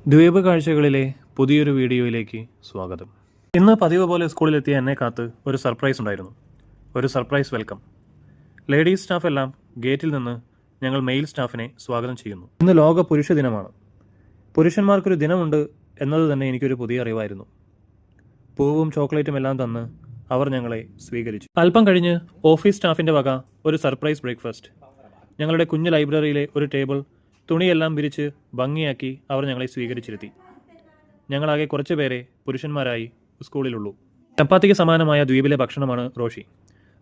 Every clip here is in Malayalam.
ദ്വീപ് കാഴ്ചകളിലെ പുതിയൊരു വീഡിയോയിലേക്ക് സ്വാഗതം. ഇന്ന് പതിവ് പോലെ സ്കൂളിലെത്തിയ എന്നെ കാത്ത് ഒരു സർപ്രൈസ് ഉണ്ടായിരുന്നു. ഒരു സർപ്രൈസ് വെൽക്കം. ലേഡീസ് സ്റ്റാഫ് എല്ലാം ഗേറ്റിൽ നിന്ന് ഞങ്ങൾ മെയിൽ സ്റ്റാഫിനെ സ്വാഗതം ചെയ്യുന്നു. ഇന്ന് ലോക പുരുഷ ദിനമാണ്. പുരുഷന്മാർക്കൊരു ദിനമുണ്ട് എന്നത് തന്നെ എനിക്കൊരു പുതിയ അറിവായിരുന്നു. പൂവും ചോക്ലേറ്റും എല്ലാം തന്ന് അവർ ഞങ്ങളെ സ്വീകരിച്ചു. അല്പം കഴിഞ്ഞ് ഓഫീസ് സ്റ്റാഫിൻ്റെ വക ഒരു സർപ്രൈസ് ബ്രേക്ക്ഫാസ്റ്റ്. ഞങ്ങളുടെ കുഞ്ഞു ലൈബ്രറിയിലെ ഒരു ടേബിൾ തുണിയെല്ലാം വിരിച്ച് ഭംഗിയാക്കി അവർ ഞങ്ങളെ സ്വീകരിച്ചിരുത്തി. ഞങ്ങളാകെ കുറച്ച് പേരെ പുരുഷന്മാരായി സ്കൂളിലുള്ളൂ. ചപ്പാത്തിക്ക് സമാനമായ ദ്വീപിലെ ഭക്ഷണമാണ് റോഷി.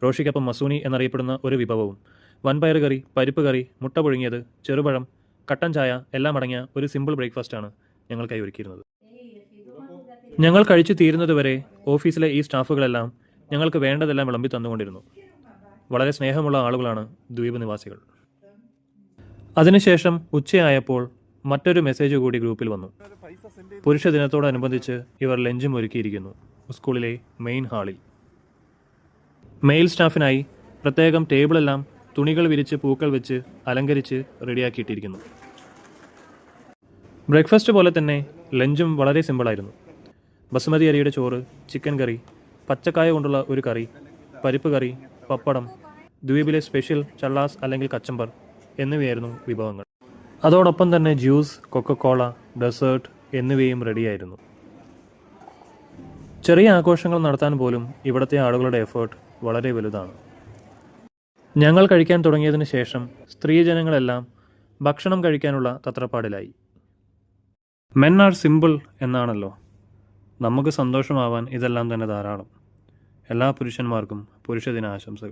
റോഷിക്കൊപ്പം മസൂനി എന്നറിയപ്പെടുന്ന ഒരു വിഭവവും വൻപയർ കറി, പരിപ്പ് കറി, മുട്ട പുഴുങ്ങിയത്, ചെറുപഴം, കട്ടൻ ചായ എല്ലാം അടങ്ങിയ ഒരു സിമ്പിൾ ബ്രേക്ക്ഫാസ്റ്റാണ് ഞങ്ങൾക്കായി ഒരുക്കിയിരുന്നത്. ഞങ്ങൾ കഴിച്ചു തീരുന്നതുവരെ ഓഫീസിലെ ഈ സ്റ്റാഫുകളെല്ലാം ഞങ്ങൾക്ക് വേണ്ടതെല്ലാം വിളമ്പി തന്നുകൊണ്ടിരുന്നു. വളരെ സ്നേഹമുള്ള ആളുകളാണ് ദ്വീപ് നിവാസികൾ. അതിനുശേഷം ഉച്ചയായപ്പോൾ മറ്റൊരു മെസ്സേജ് കൂടി ഗ്രൂപ്പിൽ വന്നു. പുരുഷ ദിനത്തോടനുബന്ധിച്ച് ഇവർ ലഞ്ചും ഒരുക്കിയിരിക്കുന്നു സ്കൂളിലെ മെയിൻ ഹാളിൽ. മെയിൽ സ്റ്റാഫിനായി പ്രത്യേകം ടേബിളെല്ലാം തുണികൾ വിരിച്ച് പൂക്കൾ വെച്ച് അലങ്കരിച്ച് റെഡിയാക്കിയിട്ടിരിക്കുന്നു. ബ്രേക്ക്ഫാസ്റ്റ് പോലെ തന്നെ ലഞ്ചും വളരെ സിമ്പിളായിരുന്നു. ബസുമതി അരിയുടെ ചോറ്, ചിക്കൻ കറി, പച്ചക്കായ കൊണ്ടുള്ള ഒരു കറി, പരിപ്പ് കറി, പപ്പടം, ദ്വീപിലെ സ്പെഷ്യൽ ചള്ളാസ് അല്ലെങ്കിൽ കച്ചമ്പർ എന്നിവയായിരുന്നു വിഭവങ്ങൾ. അതോടൊപ്പം തന്നെ ജ്യൂസ്, കൊക്കക്കോള, ഡെസേർട്ട് എന്നിവയും റെഡിയായിരുന്നു. ചെറിയ ആഘോഷങ്ങൾ നടത്താൻ പോലും ഇവിടുത്തെ ആളുകളുടെ എഫേർട്ട് വളരെ വലുതാണ്. ഞങ്ങൾ കഴിക്കാൻ തുടങ്ങിയതിന് ശേഷം സ്ത്രീജനങ്ങളെല്ലാം ഭക്ഷണം കഴിക്കാനുള്ള തത്രപ്പാടിലായി. മെൻ ആർ സിമ്പിൾ എന്നാണല്ലോ. നമുക്ക് സന്തോഷമാവാൻ ഇതെല്ലാം തന്നെ ധാരാളം. എല്ലാ പുരുഷന്മാർക്കും പുരുഷദിന ആശംസകൾ.